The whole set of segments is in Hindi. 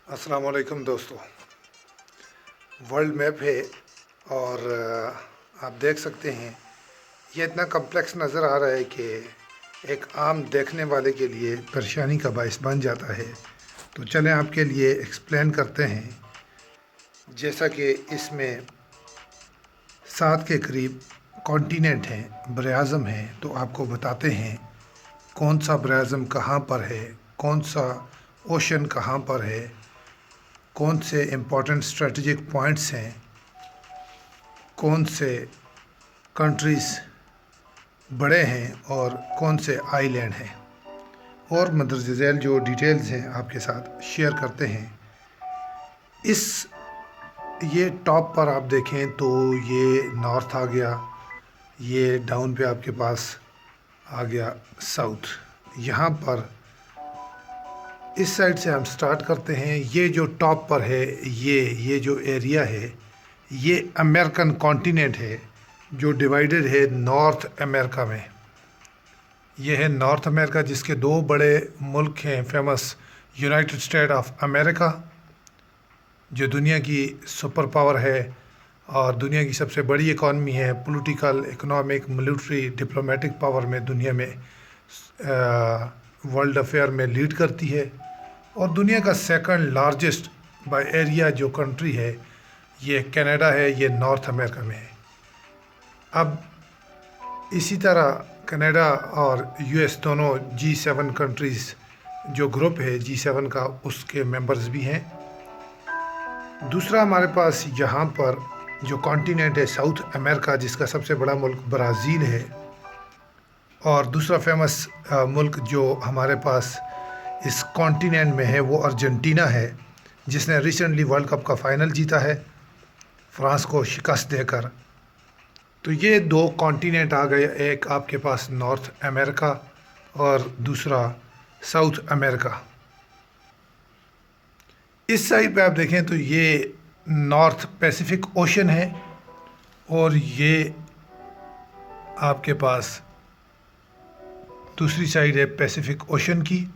अस्सलाम वालेकुम दोस्तों। वर्ल्ड मैप है और आप देख सकते हैं ये इतना कम्प्लेक्स नज़र आ रहा है कि एक आम देखने वाले के लिए परेशानी का बायस बन जाता है। तो चलें आपके लिए एक्सप्लेन करते हैं। जैसा कि इसमें 7 के करीब कॉन्टिनेंट हैं, बरआज़म हैं, तो आपको बताते हैं कौन सा बरआज़म कहाँ पर है, कौन सा ओशन कहाँ पर है, कौन से इम्पोर्टेंट स्ट्रेटजिक पॉइंट्स हैं, कौन से कंट्रीज़ बड़े हैं और कौन से आइलैंड हैं, और मदरज झैल जो डिटेल्स हैं आपके साथ शेयर करते हैं। इस ये टॉप पर आप देखें तो ये नॉर्थ आ गया, ये डाउन पे आपके पास आ गया साउथ। यहाँ पर इस साइड से हम स्टार्ट करते हैं। ये जो टॉप पर है, ये जो एरिया है, ये अमेरिकन कॉन्टिनेंट है जो डिवाइडेड है नॉर्थ अमेरिका में। ये है नॉर्थ अमेरिका, जिसके दो बड़े मुल्क हैं famous, United state of America जो दुनिया की सुपर पावर है और दुनिया की सबसे बड़ी इकॉनमी है, political, economic, military, diplomatic power में दुनिया में वर्ल्ड अफेयर में लीड करती है। और दुनिया का सेकंड लार्जेस्ट बाय एरिया जो कंट्री है ये कनाडा है, ये नॉर्थ अमेरिका में है। अब इसी तरह कनाडा और यूएस दोनों G7 कंट्रीज़ जो ग्रुप है G7 का, उसके मेंबर्स भी हैं। दूसरा हमारे पास यहाँ पर जो कॉन्टिनेंट है साउथ अमेरिका, जिसका सबसे बड़ा मुल्क ब्राज़ील है, और दूसरा फेमस मुल्क जो हमारे पास इस कॉन्टिनेंट में है वो अर्जेंटीना है, जिसने रिसेंटली वर्ल्ड कप का फ़ाइनल जीता है फ्रांस को शिकस्त देकर। तो ये दो कॉन्टिनेंट आ गए, एक आपके पास नॉर्थ अमेरिका और दूसरा साउथ अमेरिका। इस साइड पे आप देखें तो ये नॉर्थ पैसिफिक ओशन है और ये आपके पास दूसरी साइड है पैसिफिक ओशन की।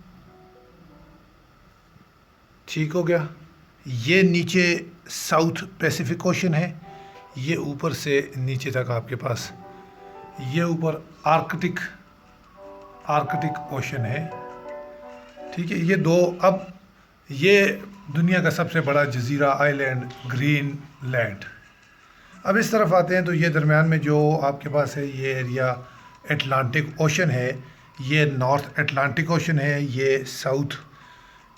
ठीक हो गया। ये नीचे साउथ पैसिफिक ओशन है, ये ऊपर से नीचे तक आपके पास ये ऊपर आर्कटिक ओशन है। ठीक है, ये दो। अब ये दुनिया का सबसे बड़ा जजीरा आइलैंड ग्रीनलैंड। अब इस तरफ आते हैं तो ये दरमियान में जो आपके पास है ये एरिया अटलांटिक ओशन है, ये नॉर्थ अटलांटिक ओशन है, ये साउथ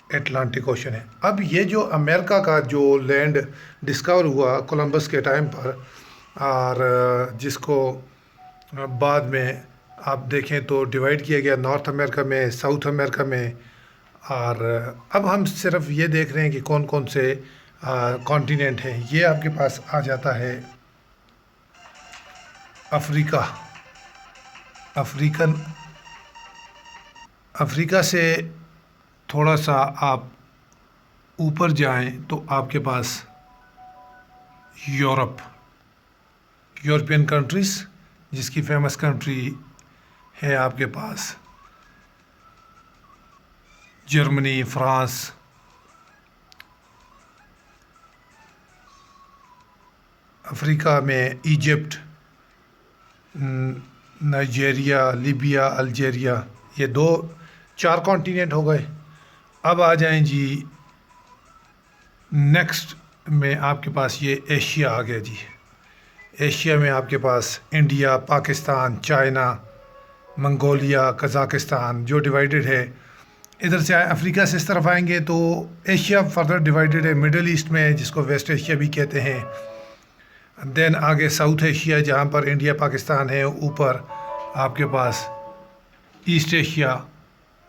अटलांटिक ओशन है। अब ये जो अमेरिका का जो लैंड डिस्कवर हुआ कोलंबस के टाइम पर, और जिसको बाद में आप देखें तो डिवाइड किया गया नॉर्थ अमेरिका में, साउथ अमेरिका में। और अब हम सिर्फ ये देख रहे हैं कि कौन कौन से कॉन्टिनेंट हैं। ये आपके पास आ जाता है अफ्रीका से थोड़ा सा आप ऊपर जाएं तो आपके पास यूरोपियन कंट्रीज़, जिसकी फेमस कंट्री है आपके पास जर्मनी, फ्रांस। अफ्रीका में इजिप्ट, नाइजीरिया, लीबिया, अल्जीरिया, ये 4 कॉन्टिनेंट हो गए। अब आ जाएं जी नेक्स्ट में आपके पास ये एशिया आ गया जी। एशिया में आपके पास India, Pakistan, China, Mongolia, Kazakhstan जो डिवाइडेड है। इधर से अफ्रीका से इस तरफ आएंगे तो एशिया फर्दर डिवाइडेड है मिडल ईस्ट में, जिसको वेस्ट एशिया भी कहते हैं। देन आगे साउथ एशिया जहाँ पर इंडिया, पाकिस्तान है। ऊपर आपके पास ईस्ट एशिया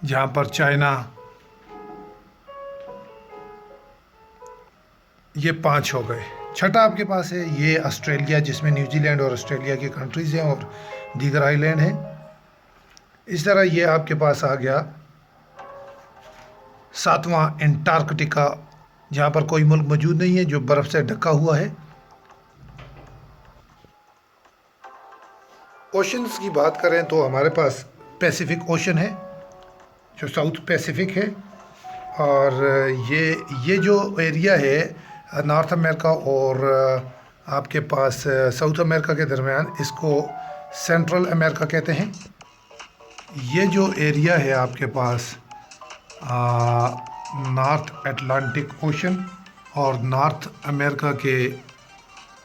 जहाँ पर चाइना। ये 5 हो गए। छठा आपके पास है ये ऑस्ट्रेलिया, जिसमें न्यूजीलैंड और ऑस्ट्रेलिया की कंट्रीज़ हैं और दीगर आइलैंड हैं। इस तरह ये आपके पास आ गया 7वां अंटार्कटिका, जहाँ पर कोई मुल्क मौजूद नहीं है, जो बर्फ़ से ढका हुआ है। ओशंस की बात करें तो हमारे पास पैसिफिक ओशन है जो साउथ पैसिफिक है। और ये जो एरिया है नॉर्थ अमेरिका और आपके पास साउथ अमेरिका के दरमियान, इसको सेंट्रल अमेरिका कहते हैं। ये जो एरिया है आपके पास नॉर्थ अटलांटिक ओशन और नॉर्थ अमेरिका के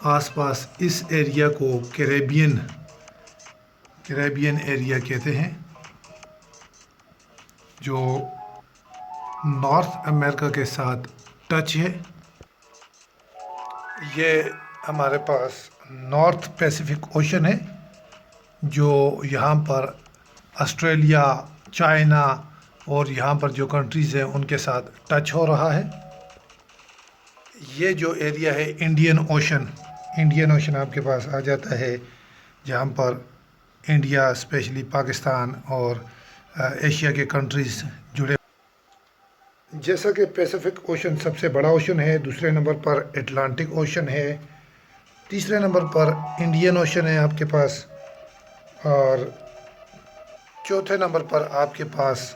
आसपास, इस एरिया को कैरेबियन एरिया कहते हैं, जो नॉर्थ अमेरिका के साथ टच है। ये हमारे पास नॉर्थ पैसिफिक ओशन है, जो यहाँ पर ऑस्ट्रेलिया, चाइना और यहाँ पर जो कंट्रीज़ हैं उनके साथ टच हो रहा है। ये जो एरिया है इंडियन ओशन आपके पास आ जाता है, जहाँ पर इंडिया, स्पेशली पाकिस्तान और एशिया के कंट्रीज़ जुड़े। जैसा कि पैसिफिक ओशन सबसे बड़ा ओशन है, दूसरे नंबर पर अटलांटिक ओशन है, तीसरे नंबर पर इंडियन ओशन है आपके पास, और चौथे नंबर पर आपके पास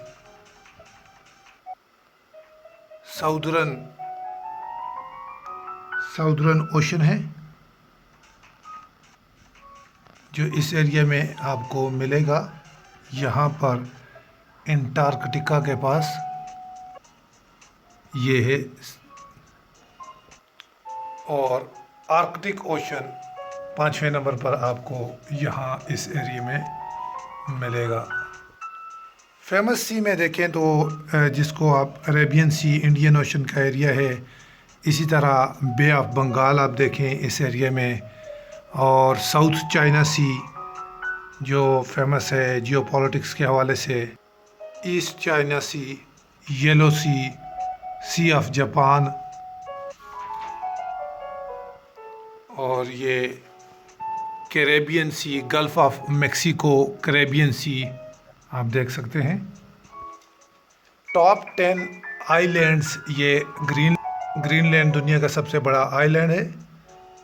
साउदर्न ओशन है, जो इस एरिया में आपको मिलेगा। यहाँ पर अंटार्कटिका के पास ये है, और आर्कटिक ओशन पाँचवें नंबर पर आपको यहाँ इस एरिया में मिलेगा। फेमस सी में देखें तो जिसको आप अरेबियन सी, इंडियन ओशन का एरिया है, इसी तरह बे ऑफ बंगाल आप देखें इस एरिया में, और साउथ चाइना सी जो फेमस है जियोपॉलिटिक्स के हवाले से, East China Sea, Yellow Sea of Japan, और ये Caribbean Sea, Gulf of Mexico, Caribbean Sea आप देख सकते हैं। टॉप 10 आइलैंड्स, ये ग्रीनलैंड दुनिया का सबसे बड़ा आइलैंड है,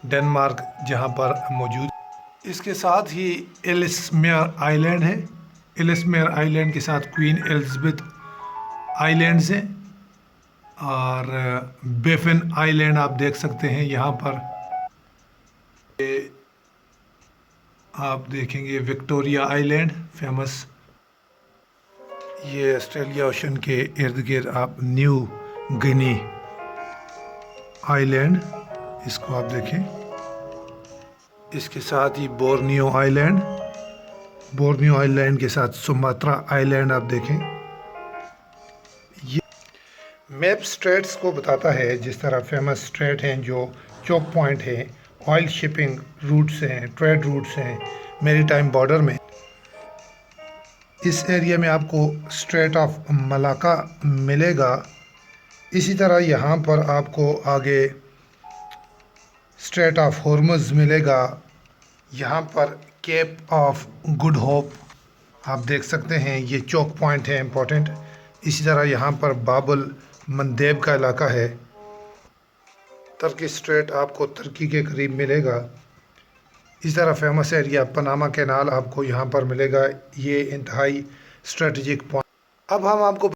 डेनमार्क जहां पर मौजूद। इसके साथ ही एलिसमेयर आइलैंड है, एलिसमेयर आइलैंड के साथ क्वीन एलिज़ाबेथ आइलैंड्स हैं, और बेफिन आइलैंड आप देख सकते हैं यहाँ पर। आप देखेंगे विक्टोरिया आइलैंड फेमस। ये ऑस्ट्रेलिया ओशन के इर्द गिर्द आप न्यू गिनी आइलैंड, इसको आप देखें। इसके साथ ही बोर्नियो आइलैंड के साथ सुमात्रा आइलैंड आप देखें। ये मैप स्ट्रेट्स को बताता है, जिस तरह फेमस स्ट्रेट हैं जो चोक पॉइंट हैं, ऑयल शिपिंग रूट्स हैं, ट्रेड रूट्स हैं मैरीटाइम बॉर्डर में। इस एरिया में आपको स्ट्रेट ऑफ मलाका मिलेगा। इसी तरह यहाँ पर आपको आगे स्ट्रेट ऑफ हॉर्मुज़ मिलेगा। यहाँ पर केप ऑफ गुड होप आप देख सकते हैं, ये चोक पॉइंट है इम्पोर्टेंट। इसी तरह यहाँ पर बाबुल मंदेब का इलाका है। तुर्की स्ट्रेट आपको तुर्की के करीब मिलेगा। इस तरह फेमस एरिया पनामा कैनाल आपको यहाँ पर मिलेगा। ये इंतहाई स्ट्रेटजिक पॉइंट। अब हम आपको